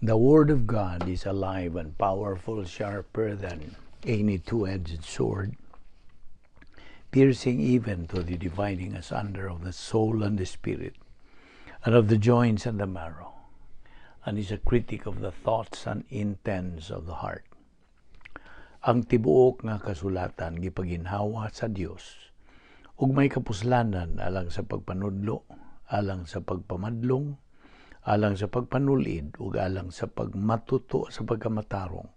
The Word of God is alive and powerful, sharper than any two-edged sword, piercing even to the dividing asunder of the soul and the spirit, and of the joints and the marrow, and is a critic of the thoughts and intents of the heart. Ang tibuok nga kasulatan gipaginhawa sa Dios, ug may kapuslanan alang sa pagpanudlo, alang sa pagpamadlong, alang sa pagpanulid, ug alang sa pagmatuto sa pagkamatarong.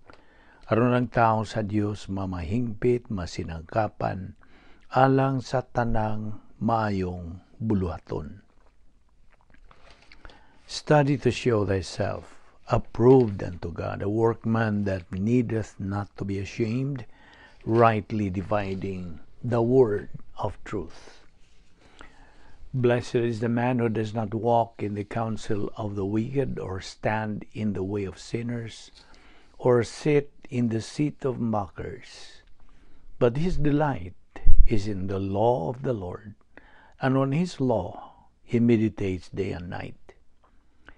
Aron ang tao sa Dios mamahingpit, masinangkapan, alang sa tanang maayong buluhaton. Study to show thyself approved unto God, a workman that needeth not to be ashamed, rightly dividing the word of truth. Blessed is the man who does not walk in the counsel of the wicked, or stand in the way of sinners, or sit in the seat of mockers. But his delight is in the law of the Lord, and on his law he meditates day and night.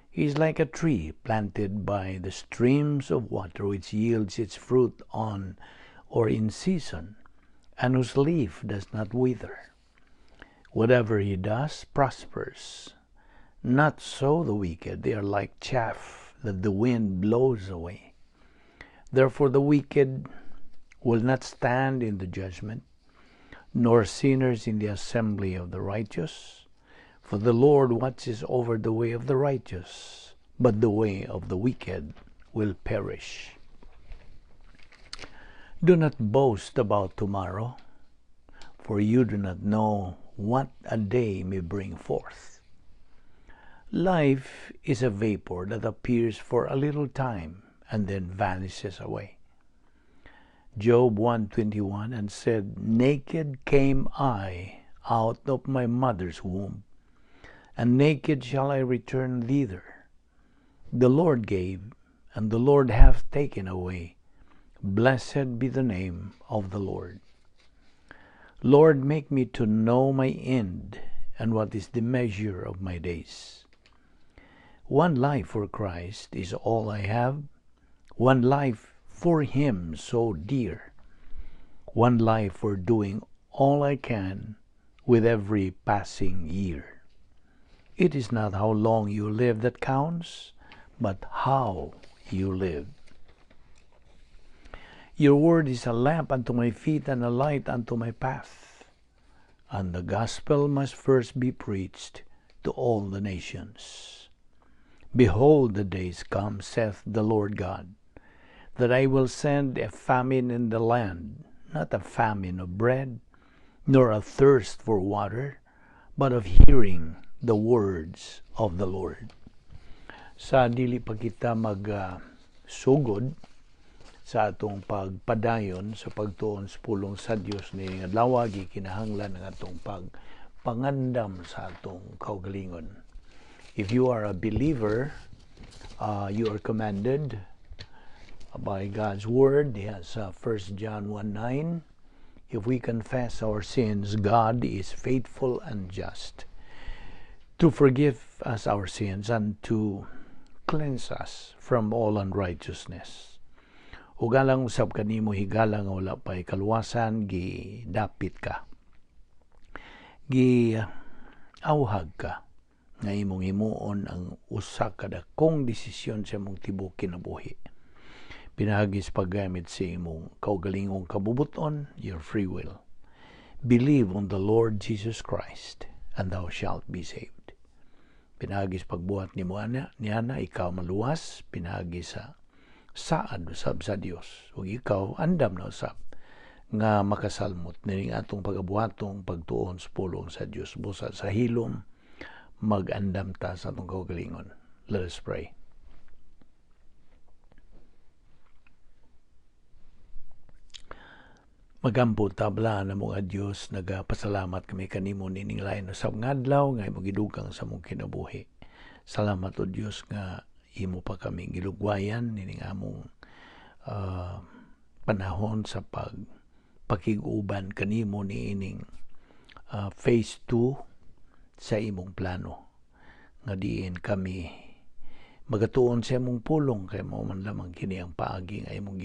He is like a tree planted by the streams of water, which yields its fruit on or in season, and whose leaf does not wither. Whatever he does prospers. Not so the wicked. They are like chaff that the wind blows away. Therefore the wicked will not stand in the judgment, nor sinners in the assembly of the righteous. For the Lord watches over the way of the righteous, but the way of the wicked will perish. Do not boast about tomorrow, for you do not know what a day may bring forth. Life is a vapor that appears for a little time and then vanishes away. Job 1:21, and said, Naked came I out of my mother's womb, and naked shall I return thither. The Lord gave, and the Lord hath taken away. Blessed be the name of the Lord. Lord, make me to know my end, and what is the measure of my days. One life for Christ is all I have, one life for Him so dear, one life for doing all I can with every passing year. It is not how long you live that counts, but how you live. Your word is a lamp unto my feet and a light unto my path. And the gospel must first be preached to all the nations. Behold, the days come, saith the Lord God, that I will send a famine in the land, not a famine of bread, nor a thirst for water, but of hearing the words of the Lord. Sa dili pa kita sugod sa atong pagpadayon sa pagtuon sa pulong sa Dios ni adlaw gikinahanglan ng atong pagpangandam sa atong kaugalingon. If you are a believer, you are commanded by God's word. Yes, 1 John 1:9. If we confess our sins, God is faithful and just to forgive us our sins and to cleanse us from all unrighteousness. Ugalang usab kanimo higala nga wala pay kaluwasan, gidapit ka. Giawhag ka nga imong himuon ang usa ka dakong desisyon sa imong tibuok kinabuhi. Pinagis paggamit sa imong kaugalingong kabubuton, your free will. Believe on the Lord Jesus Christ, and thou shalt be saved. Pinagis pagbuhat ni mo niana, ikaw maluwas, pinagis sa saad usab sa Dios. Ug ikaw andam na usab nga makasalmot nining atong pagabuhatong pagtuon sa pulong sa Dios. Busa sa hilom mag-andam ta sa atong kaugalingon. Let us pray. Magampo tabla na mga Dios, nagapasalamat kami kanimo nining lain usab nga adlaw nga imong gidugang sa mong kinabuhi. Salamat o Dios nga imo pa kami gilugwayan nining among panahon sa pakiguban kanimo niining phase 2 sa imong plano nga diin kami magatuon sa imong pulong kay mao man lamang kini ang paagi nga imong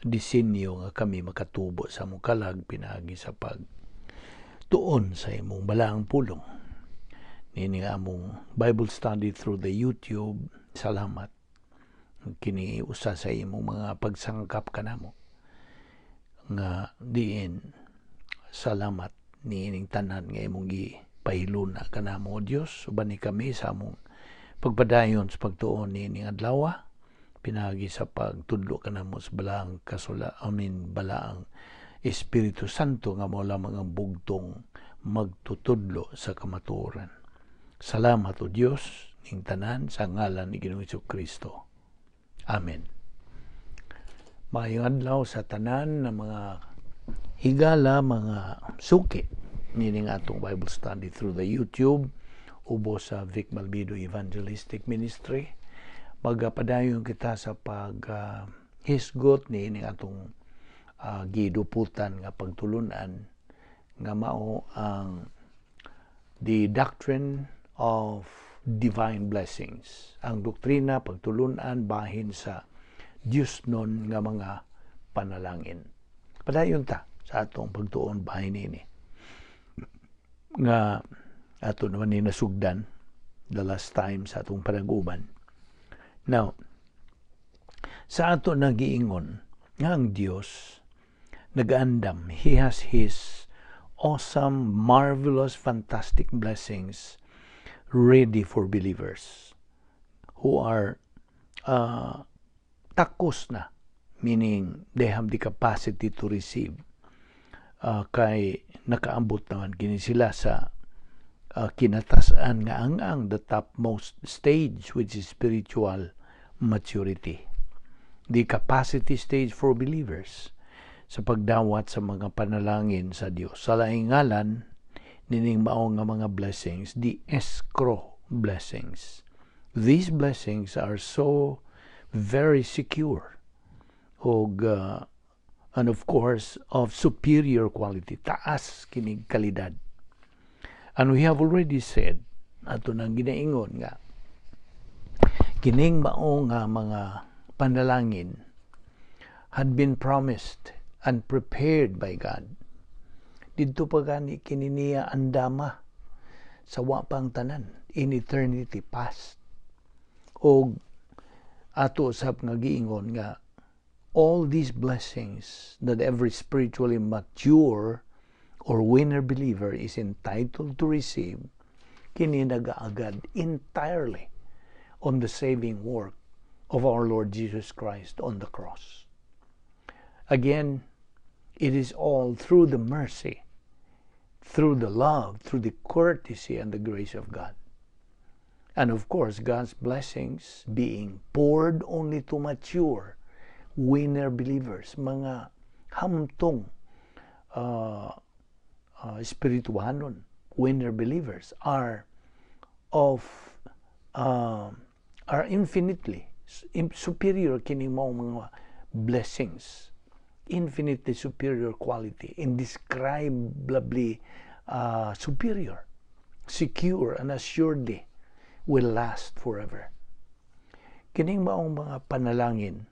disenyo nga kami makatubo sa among kalag pinaagi sa pagtuon sa imong balaang pulong. Nini nga among Bible study through the YouTube. Salamat. Kini usa sa imong mga pagsangkap kanamo nga diin salamat niining tanan nga imong gipahiluna kanamo o Dios uban ni kami sa among pagpadayon sa pagtuon niining adlaw pinagi sa pagtudlo kanamo sa balaang balaang Espiritu Santo nga mao lamang ang bugtong magtutudlo sa kamatuoran. Salamat o Dios ning tanan sa ngalan ni Ginoong Jesucristo. Amen. Maayong adlaw sa tanan na mga higala, mga suki nining atong Bible study through the YouTube ubo sa Vic Balbido Evangelistic Ministry. Magapadayon kita sa hisgot nining atong giduputan nga pagtulunan nga mao ang the Doctrine of Divine Blessings. Ang doktrina pagtulunan bahin sa Dios non nga mga panalangin. Padayon ta sa atong pagtuon bahin ini nga ato naman ni nasugdan the last time sa atong panaguban. Now, sa ato nagiingon nga ang Dios nagaandam, He has His awesome, marvelous, fantastic blessings ready for believers who are takos na, meaning they have the capacity to receive. Kay nakaambot naman kini sila sa kinatasan nga ang the topmost stage which is spiritual maturity. The capacity stage for believers sa pagdawat sa mga panalangin sa Dios. Sa laing ngalan nining mao nga mga blessings, the escrow blessings. These blessings are so very secure and of course of superior quality, taas kining kalidad. And we have already said ato nang ginaingon nga kining mao nga mga panalangin had been promised and prepared by God. Didto pa gani kini niya andama sa wa pang tanan in eternity past. O ato sab nga giingon nga all these blessings that every spiritually mature or winner believer is entitled to receive kini nagaagad entirely on the saving work of our Lord Jesus Christ on the cross. Again, it is all through the mercy, through the love, through the courtesy and the grace of God. And of course, God's blessings being poured only to mature winner believers, mga hamtong spirituanon, winner believers are infinitely superior kini mao mga blessings, infinitely superior quality, indescribably superior, secure and assuredly will last forever. Kining maong mga panalangin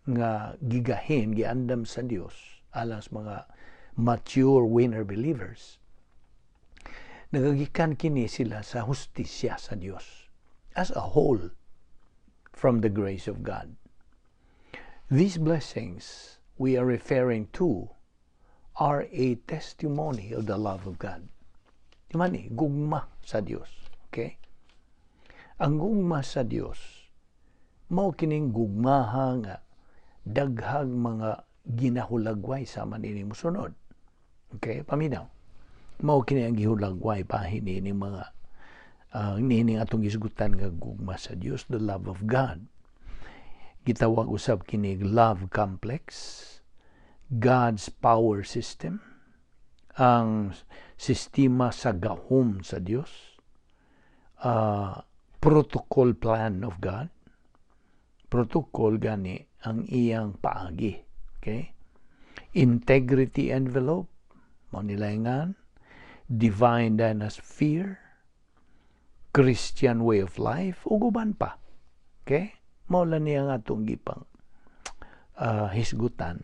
nga gigahin giandam sa Dios alang sa mga mature winner believers, nagagikan kini sila sa hustisya sa Dios as a whole from the grace of God. These blessings we are referring to are a testimony of the love of God. Imani, gugma sa Dios. Okay? Ang gugma sa Dios, mao kining gugmaha nga daghang mga ginahulagway sa manini musunod. Okay? Paminaw. Mao kini ang gihulagway bahin ini mga nining atong isgutan nga gugma sa Dios, the love of God. Gitawag usab kini love complex, God's power system, ang sistema sa gahom sa Dios, protocol plan of God. Protocol gani ang iyang paagi. Okay? Integrity envelope, mao nilayngan, divine dynsphere, Christian way of life ug uban pa. Okay? Mao lang niya nga atong gipang hisgutan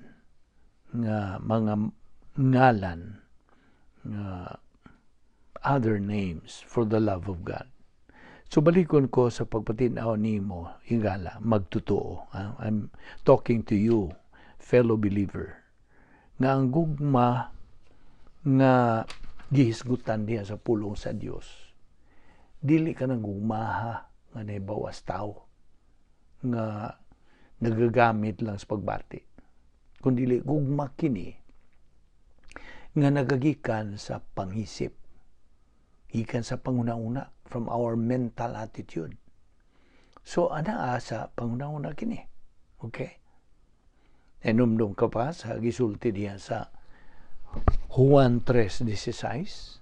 nga mga ngalan nga other names for the love of God. So balikon ko sa pagpatinaw nimo hingala magtotoo. I'm talking to you, fellow believer, nga ang gugma nga gihisgutan diha sa pulong sa Dios, dili ka nang gugmaha nga naibawas tao nga nagagamit lang sa pagbati, kundi gugma kini nga nagagikan sa pangisip, gikan sa panguna-una, from our mental attitude. So ana sa panguna-una kini. Okay? Enumdum ka pa sa gisulti diha sa Juan 3:16,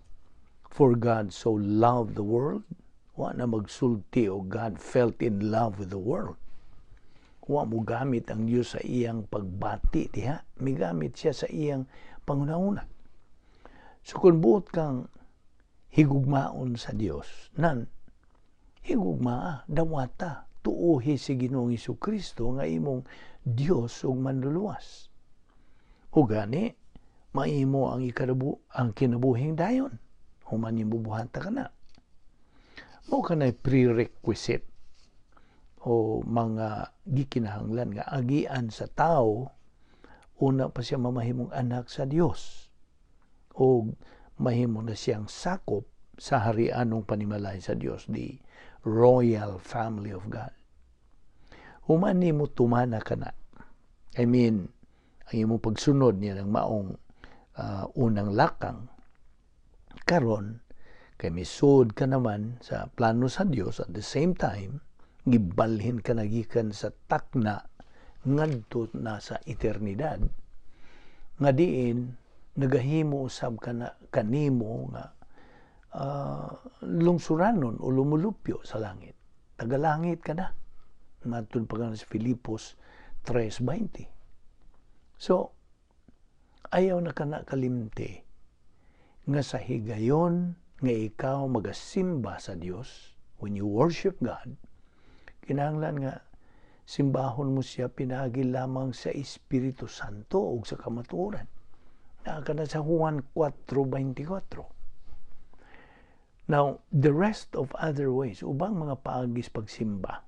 for God so loved the world. Wa na magsulti o God felt in love with the world. Wa mo gamit ang Diyos sa iyang pagbati diha, migamit siya sa iyang panguna-una. So kung buot kang higugmaon sa Dios, nan higugmaa dawata tuohi si Ginoong Hesukristo nga imong Dios ug manluluwas. O gani maimo ang kinabuhing dayon, human imong buhata kana. Mao kanay prerequisite o mga gikinahanglan nga agian sa tao una pa siya mamahimong anak sa Dios o mahimo na siyang sakop sa harianong panimalay sa Dios, the royal family of God. Human nimo tumana kana. I mean, ang imong pagsunod niya ng maong unang lakang, karon kay misud ka naman sa plano sa Dios, at the same time gibalhin ka nagikan sa takna ngadto na sa eternidad, nga diin nagahimo usab kanimo nga lungsuranon o lumulupyo sa langit. Tagalangit ka na. Matun pa sa Filipos 3:20. So, ayaw na kana kalimti nga sa higayon nga ikaw magasimba sa Dios, when you worship God, kinahanglan nga simbahon mo siya pinagi lamang sa Espiritu Santo o sa kamatuoran. Nakakana sa Juan 4:24. Now, the rest of other ways, ubang mga paagis pagsimba,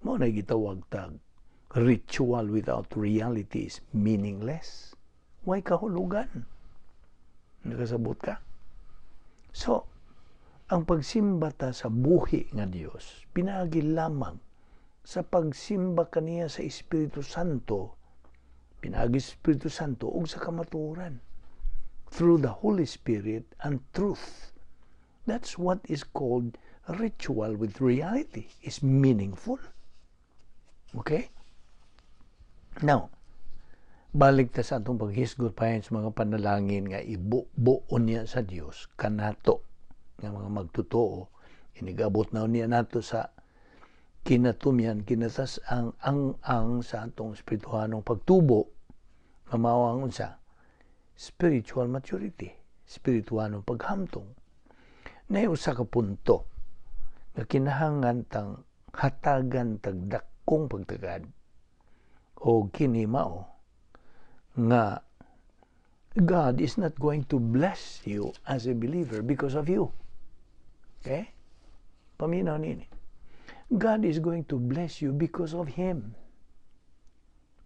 mo na gitawag tag ritual without reality is meaningless. Way kahulugan. Nakasabot ka? So, ang pagsimba ta sa buhi nga Dios, pinagi lamang sa pagsimba kaniya sa Espiritu Santo, pinagi sa Espiritu Santo ug sa kamatuoran, through the Holy Spirit and truth. That's what is called a ritual with reality. It's meaningful. Okay? Now, balik ta sa atong paghisgot pa sa mga panalangin nga ibubuon niya sa Dios kanato nga mga magtotoo, inigabot na niya nato sa kinatumyan kinatas ang sa atong espirituhanong pagtubo nga mao ang unsa spiritual maturity, espirituhanong paghamtong. Nay usa ka punto nga kinahanglan tang hatagan tagdakong pagtagad o kini mao nga God is not going to bless you as a believer because of you. Okay? Paminaw nini. God is going to bless you because of Him.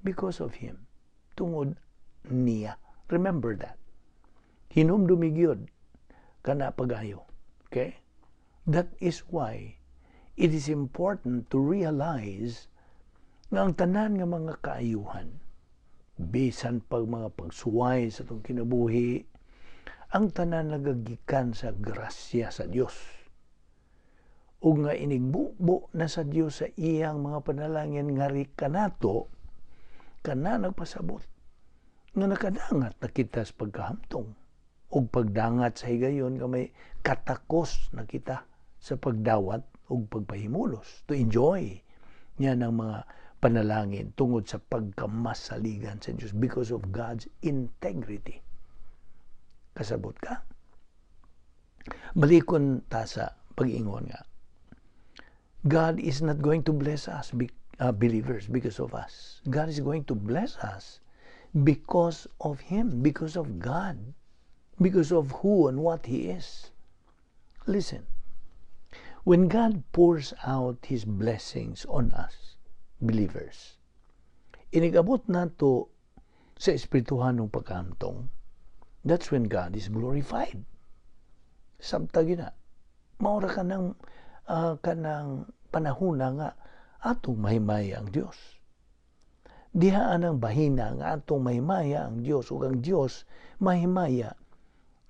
Because of Him. Tungod niya. Remember that. Hinumdumi gyud kana pagayo. Okay? That is why it is important to realize nga ang tanan nga mga kaayuhan, bisan pag mga pagsuway sa itong kinabuhi, ang tanan nagagikan sa grasya sa Dios. O nga inigbubo na sa Dios sa iyang mga panalangin nga kanato, kana nagpasabot nga nakadangat na kita sa pagkahamtong o pagdangat sa higayon nga may katakos na kita sa pagdawat o pagpahimulos to enjoy niya ng mga panalangin tungod sa pagkamasaligan sa Diyos because of God's integrity. Kasabot ka? Balikon ta sa pag-ingon nga, God is not going to bless us, believers, because of us. God is going to bless us because of Him, because of God, because of who and what He is. Listen, when God pours out His blessings on us, believers, inigabot nato sa espirituhan ng pagkantong, that's when God is glorified. Sabtagi na, maura ka ng panahuna nga atong mahimaya ang Dios. Dihaan ang bahina nga atong mahimaya ang Dios, ug ang Dios mahimaya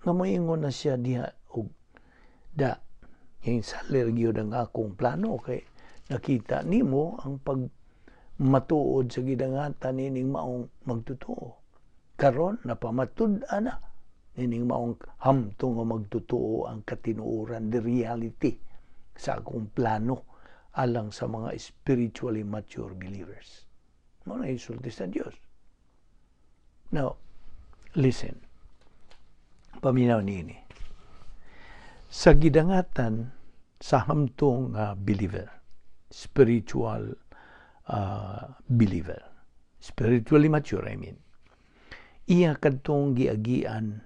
nga moingon na siya diha og da hinsalir gyud ang akong plano kay nakita nimo ang pagmatuod sa gidangatan nining maong magtotoo. Karon napamatud-an na nining maong hamtong nga magtotoo ang katinuoran, the reality sa akong plano alang sa mga spiritually mature believers. Mao na isulti sa Dios. Now, listen. Paminaw niini. Sa gidangatan sa hamtong believer, spiritual believer, spiritually mature, I mean, iya kadtong giagian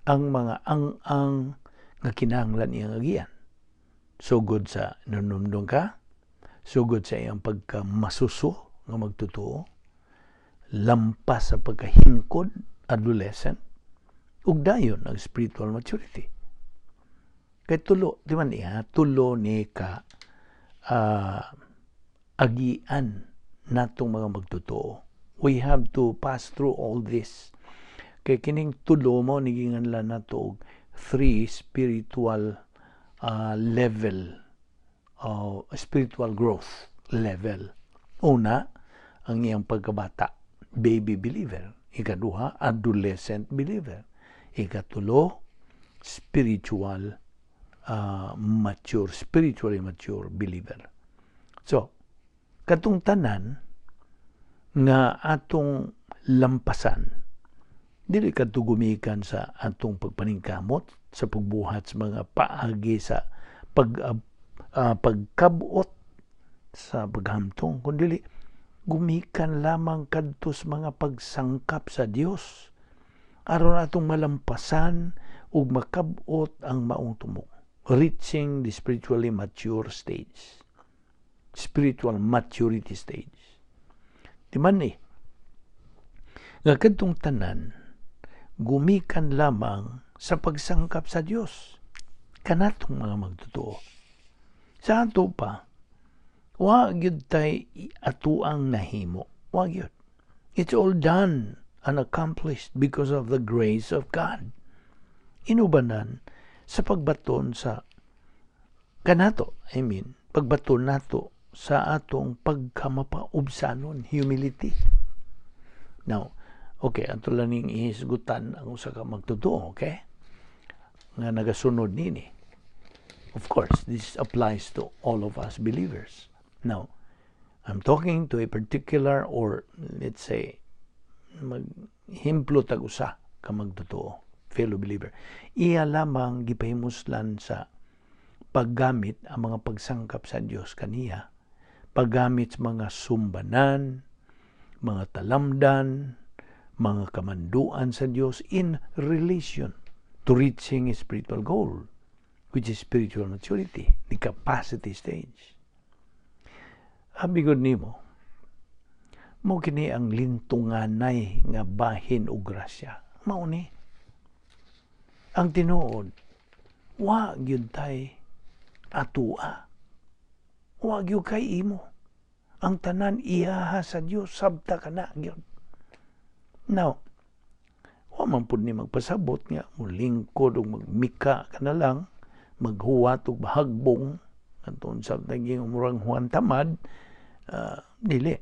ang mga ang nga kinahanglan iyang agian. Sugod sa nanumdum ka, sugod sa iyang pagkamasuso nga magtotoo, lampas sa pagkahingkod, adolescent, ug dayon ang spiritual maturity. Kay tulo, di man iya, tulo ni ka agian natong mga magtotoo. We have to pass through all this. Kay kining tulo mo niginganlan nato og 3 spiritual level, spiritual growth level. Una, ang iyang pagkabata, baby believer. Ikaduha, adolescent believer. Ikatulo, spiritually mature believer. So, katong tanan nga atong lampasan, dili kadto gumikan sa atong pagpaningkamot, sa pagbuhat sa mga paagi sa pagkabot sa paghamtong, kundi gumikan lamang kadto sa mga pagsangkap sa Dios aron atong malampasan ug makabot ang maong tumong, reaching the spiritually mature stage, spiritual maturity stage. Di man nga kadtong tanan gumikan lamang sa pagsangkap sa Dios kanatong mga magtotoo. Sa ato pa, wa gyud tay atuang nahimo. Wa gyud. It's all done and accomplished because of the grace of God. Inubanan sa pagbaton sa kanato, pagbaton nato sa atong pagkamapaubsanon, humility. Now, okay, ato lang ning ihisgutan ang usa ka magtotoo, okay? Nga nagasunod nini. Of course, this applies to all of us believers. Now, I'm talking to a particular, or let's say, maghimplo tag-usa ka magtotoo, fellow believer. Iya lamang gipahimuslan sa paggamit ang mga pagsangkap sa Dios kaniya, paggamit sa mga sumbanan, mga talamdan, mga kamanduan sa Dios in relation to reaching a spiritual goal, which is spiritual maturity, the capacity stage. Abigod nimo, mo kini ang lintunganay nga bahin ug grasya. Mao ni ang tinuod, wa gyud tay atua, wa gyud kay imo. Ang tanan iyaha sa Dios, sabta kana gyud. Now, wa man pud ni magpasabot nga mulingkod ug magmika ka na lang, maghuwat ug bahagbong kanton sabta gyud murang Juan Tamad, dili.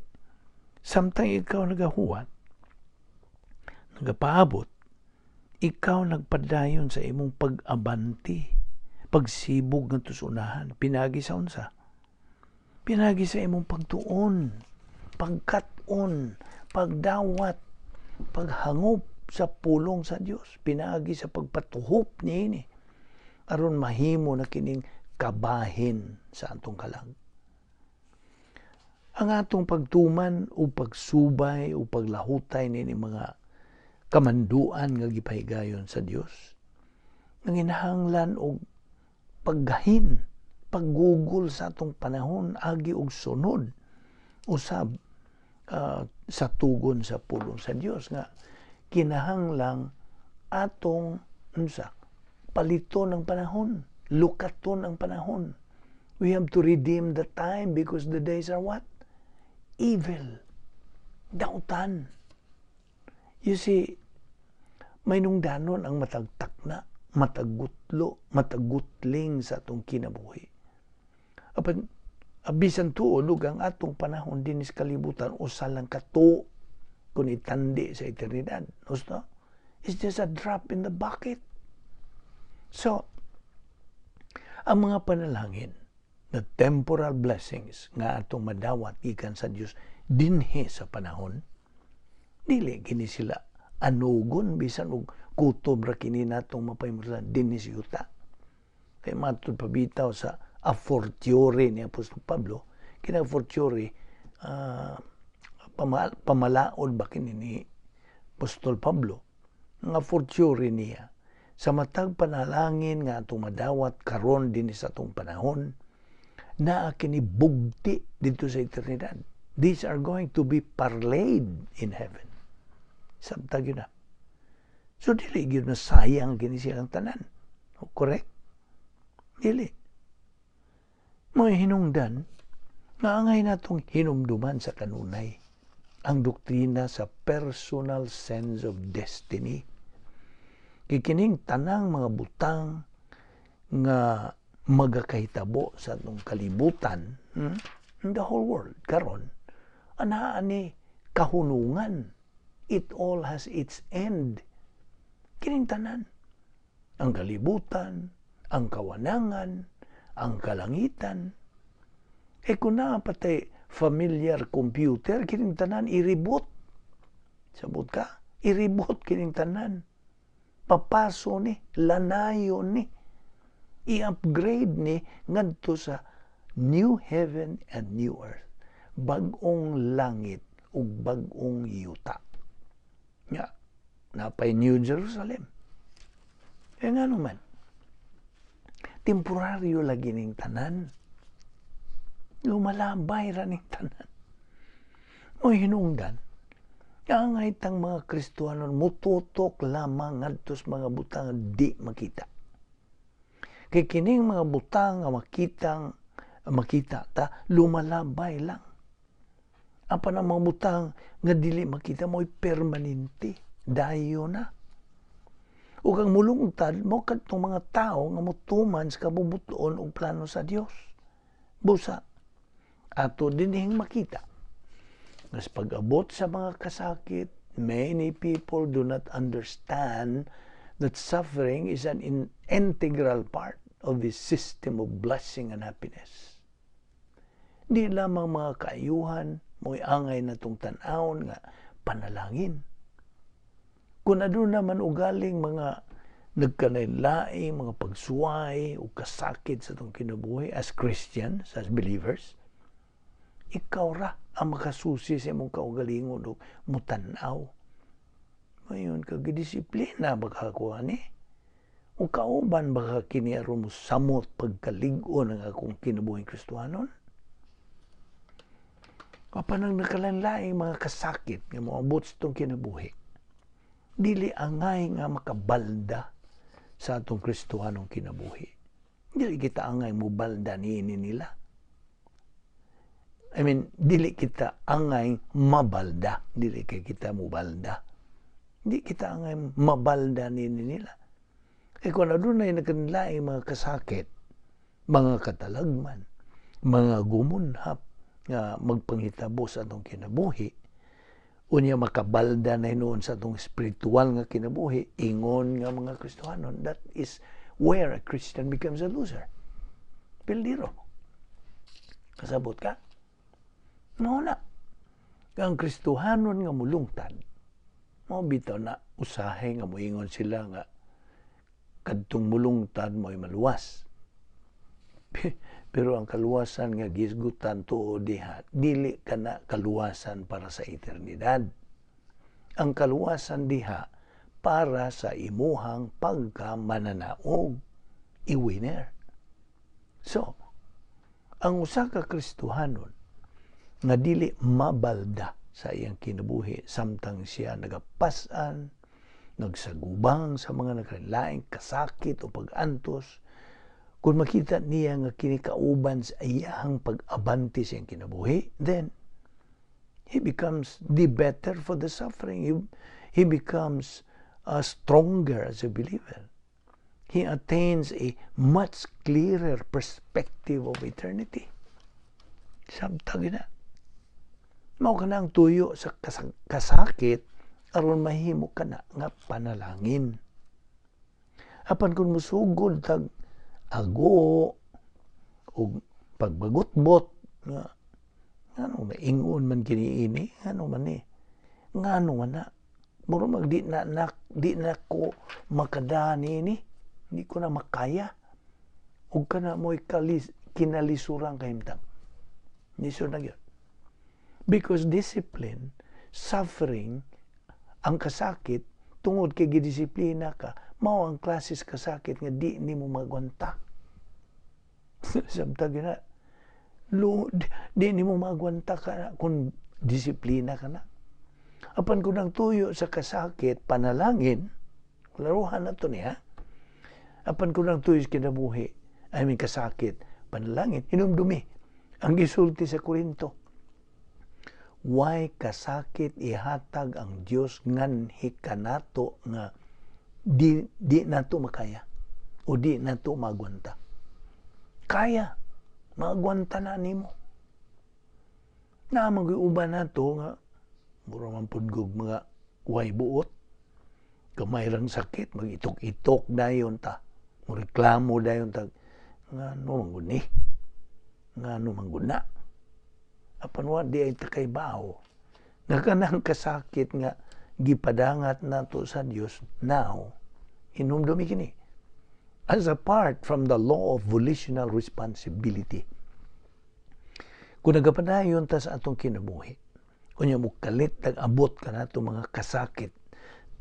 Samtang ikaw nagahuwat, nagapaabot, ikaw nagpadayon sa imong pag-abanti, pagsibog ng tusunahan, pinagi sa unsa? Pinagi sa imong pagtuon, pagkaton, pagdawat, paghangop sa pulong sa Dios, pinagi sa pagpatuhop niini aron mahimo na kining kabahin sa atong kalag. Ang atong pagtuman o pagsubay o paglahutay nini mga kamanduan nga gipahigayon sa Dios, nanginahanglan og paggahin, paggugol sa atong panahon agi og sunod usab sa tugon sa pulong sa Dios nga kinahanglang atong paliton ang panahon, lukaton ang panahon. We have to redeem the time because the days are what? Evil. Dautan. You see, may nungdanon ang matagtakna, matagutlo, matagutling sa atong kinabuhi. Apan, bisan tuod ang atong panahon din sa kalibutan, usalang kato kung itandi sa eternidad. Gusto? It's just a drop in the bucket. So, ang mga panalangin, the temporal blessings nga atong madawat ikan sa Dios dinhi sa panahon, dili kini sila anugon bisan og kutob ra kini natong mapahimutlan dinhi sa yuta. Kay matud pabitaw sa a fortiori ni Apostol Pablo, kina fortiori pamalaod ba kini ni Apostol Pablo nga fortiori niya sa matag panalangin nga atong madawat karon dinhi sa atong panahon na kini bugti dito sa eternidad. These are going to be parlayed in heaven. Sabtag yun na. So, dili yun na sayang kini silang tanan. Correct? Dili. Mga hinungdan, naangay natong hinumduman sa kanunay ang doktrina sa personal sense of destiny. Kikining tanang mga butang nga magakahitabo sa atong kalibutan, in the whole world, karon, anaan ni kahunungan. It all has its end. Kining tanan. Ang kalibutan, ang kawanangan, ang kalangitan. Kung na patay familiar computer, kining tanan, i-reboot. Sabot ka? I-reboot kining tanan. Papaso ni, lanayo ni, i-upgrade ni ngadto sa new heaven and new earth. Bagong langit ug bagong yuta. Nga, napay New Jerusalem. Nga naman, temporaryo lagi ning tanan. Lumalabay ra ning tanan. O hinungdan, ang itang mga Kristiyanon mututok lamang ngadto sa mga butang di makita. Kay kining mga butang nga makita ta lumalabay lang. Apan ang mga butang nga dili makita mo'y permanente, dayo na. Ug ang mulungtad mo kadtong mga tao nga motuman sa kabubuton og plano sa Dios. Busa ato dinhing makita. Mas pag-abot sa mga kasakit, many people do not understand that suffering is an integral part of the system of blessing and happiness. Di lamang mga kaayuhan, mo'y angay na itong tanawon nga panalangin. Kung aduna naman ugaling mga nagkanainlaing, mga pagsuway o kasakit sa itong kinabuhi as Christians, as believers, ikaw ra ang makasusi sa imong kaugalingon o mutanaw. Ngayon, kagidisiplina baka ni? O kauban baka kiniaro mo samot pagkaligo ng akong kinabuhing Kristohanon? Kapanang nakalanlaing mga kasakit nga mga bots itong kinabuhi, dili angay nga makabalda sa atong Kristohanong kinabuhi. Dili kita angay mo balda niini nila. Dili kita angay mabalda. Dili kay kita mubalda. Di kita angay mabalda niini nila. Kung adunay nagkanlaing mga kasakit, mga katalagman, mga gumunhap, nga magpanghitabo sa atong kinabuhi, unya makabalda na hinuon sa atong spiritual nga kinabuhi, ingon nga mga Kristohanon, that is where a Christian becomes a loser. Pildiro. Kasabot ka? No na. Ang Kristohanon nga mulungtad, mo bitaw na usahay nga moingon sila nga kadtong mulungtad mo'y maluwas. Pero ang kaluwasan nga gisgutan tuod diha, dili kana kaluwasan para sa eternidad. Ang kaluwasan diha para sa imuhang pagkamananaog, i-winner. So, ang usa ka Kristohanon nga dili mabalda sa iyang kinabuhi samtang siya nagapas-an, nagsagubang sa mga naglaing kasakit o pag-antos, kung makita niya nga kinikauban sa iyang pag-abante sa iyang kinabuhi, then he becomes the better for the suffering. He becomes stronger as a believer. He attains a much clearer perspective of eternity. Samtang na. Mao ka na ang tuyo sa kasakit aron mahimo ka na nga panalangin. Apan kung musugod tag ago o pagbagutbot nga ano maingon man kini ini ano man ni ngano man na muro magdi na ko makadani ni hindi ko na makaya ug kana mo'y kinalisurang kahimtang niso na gyud because discipline suffering ang kasakit tungod kay gidisiplina ka mao ang klase sa kasakit nga di nimo magwanta samtang na di nimo magwanta ka kung disiplina ka na. Apan kung ang tuyo sa kasakit, panalangin, laruhan na to niya. Apan kung ang tuyo sa kinabuhi, kasakit, panalangin, hinumdumi. Ang gisulti sa Korinto, why kasakit ihatag ang Dios nganhi kanato nga di nato makaya o di nato magwanta. Kaya, magwanta na nimo. Na mag-iuban nato nga mura man pudgog mga way buot. Kamay lang sakit, mag-itok-itok dayon ta. Reklamo dayon ta. Ngano mangguni? Ngano mangguna? Apan wa di ay takay bao. Nga kanang kasakit nga gipadangat nato sa Dios now. Hinumdumi kini. As apart from the law of volitional responsibility. Kung nagapadayon ta sa atong kinabuhi, kunya mo kalit nag-abot ka na itong mga kasakit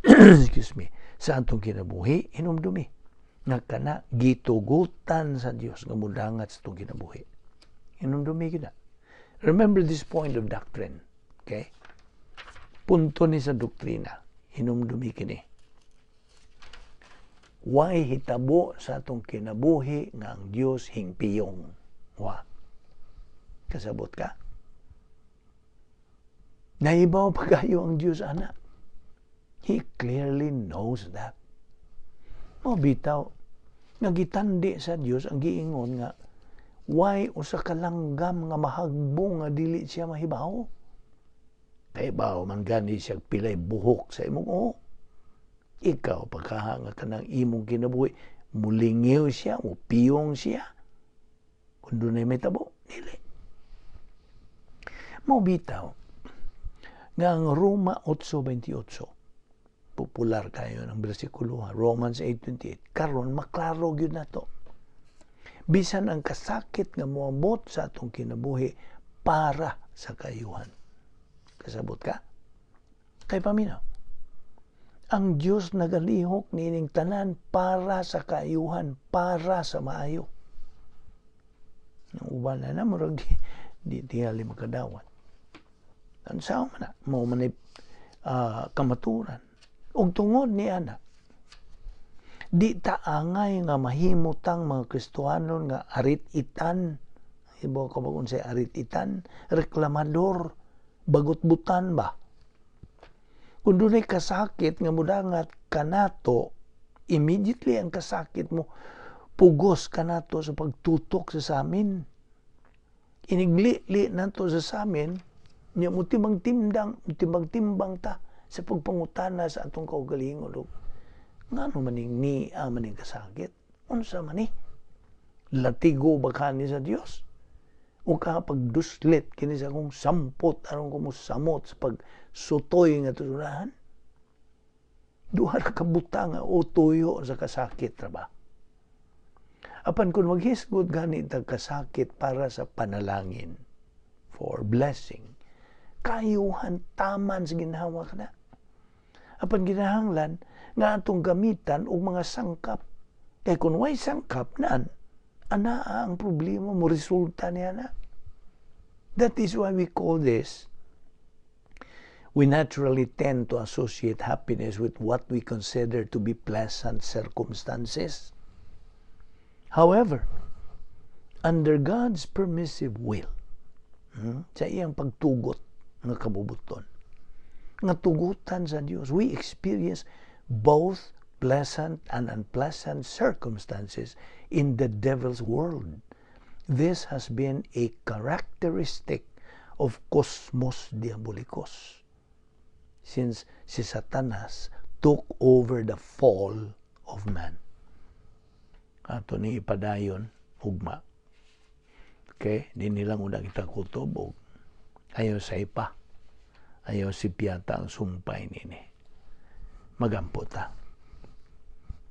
excuse me, sa atong kinabuhi, hinumdumi. Nga kana, gitugutan sa Dios nga mudangat sa atong kinabuhi. Hinumdumi kita. Remember this point of doctrine. Okay? Punto ni sa doktrina. Hinumdumi kini. Why hitabo sa atong kinabuhi nga ang Dios hingpiyong. Wa. Kasabot ka? Naibaw pa kayo ang Diyos, anak. He clearly knows that. Bitaw, nagitandi sa Diyos ang giingon nga, why usa ka langgam nga mahagbong nga dili siya mahibaw? Kay baw man gani siya pilay buhok sa imong ikaw pagkahanga ka ng imong kinabuhi, mulingiw siya, mupiyong siya. Kung doon ay may tabo, dili. Bitaw, nga ang Roma 8:28, popular kayo ng bersikulo, Romans 8:28, karon maklaro gyud nato. Bisan ang kasakit nga moabot sa atong kinabuhi para sa kayuhan. Kasabot ka? Kay paminaw. Ang Diyos nagalihok nining tanan para sa kaayuhan, para sa maayo. Ang uban na murag di tingali makadawat. Ang sao man na, mo man kamaturan. Og tungod ni ana, di taangay nga mahimutang mga Kristohanon nga arit-itan, ibaw ka ba kung say arit-itan, reklamador, bagot-butan ba? Kung doon ay kasakit nga mudangat kanato, immediately ang kasakit mo, pugos kanato sa pagtutok sa samin. Inigli nato sa samin, niya mo timbang-timbang ta sa pagpangutana sa atong kaugalingon. Ngano maning niya maning kasakit? Unsa man ni? Latigo ba kani sa Dios? O pagduslit kini sa akong sampot aron ko mo samot sa pagsutoy nga tusunahan? Duha ra ka butang nga o tuyo sa kasakit ra ba? Apan kung maghisgot gani tag kasakit para sa panalangin for blessing, kayuhan taman sa ginhawa ka na. Apan ginahanglan nga atong gamitan og mga sangkap. Kay kung way sangkap naan, anaa ang problema mo, resulta niya na. That is why we call this, we naturally tend to associate happiness with what we consider to be pleasant circumstances. However, under God's permissive will, sa iyang pagtugot nga kabubuton, nga tugutan sa Dios, we experience both pleasant and unpleasant circumstances in the devil's world. This has been a characteristic of cosmos diabolicos, since si Satanas took over the fall of man. Ato ni ipadayon hugma. Okay, di nilang una kita kutob, ayaw sa ipa, ayaw si piyata ang sumpay nini. Magampo ta.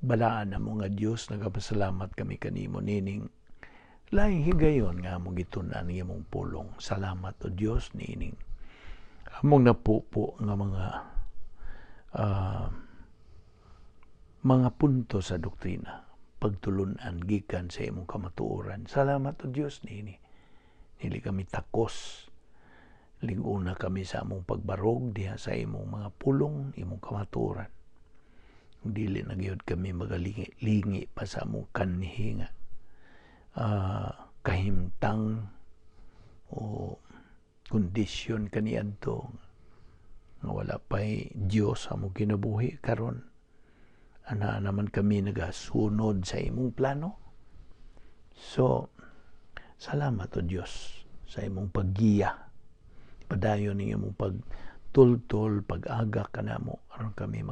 Balaan na mo nga Diyos, nagapasalamat kami kanimo nining laing higayon nga mo gitunan ng imong pulong. Salamat o Diyos nining among napupo nga mga punto sa doktrina, pagtulunan gikan sa imong kamatuoran. Salamat o Diyos nini. Dili kami takos. Liguna kami sa among pagbarog diha sa imong mga pulong, imong kamatuoran. Dili na gyud kami magalingi pa sa among kanhi nga kahimtang o kondisyon kaniadto nga wala pa'y Diyos sa among kinabuhi karon. Ana naman kami nagasunod sa imong plano. So, salamat o Diyos sa imong paggiya. Padayon ng imong pagtultol, pag-aga ka na mo. Aron kami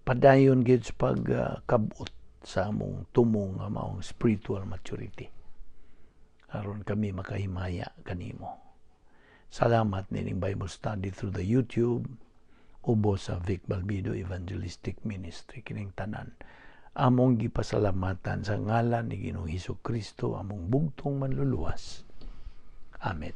padayon gid sa pagkabot sa among tumong nga maong spiritual maturity. Aron kami makahimaya kanimo. Salamat nining Bible study through the YouTube ubo sa Vic Balbido Evangelistic Ministry kining tanan. Among gipasalamatan sa ngalan ni Ginoong Hesukristo among bugtong manluluwas. Amen.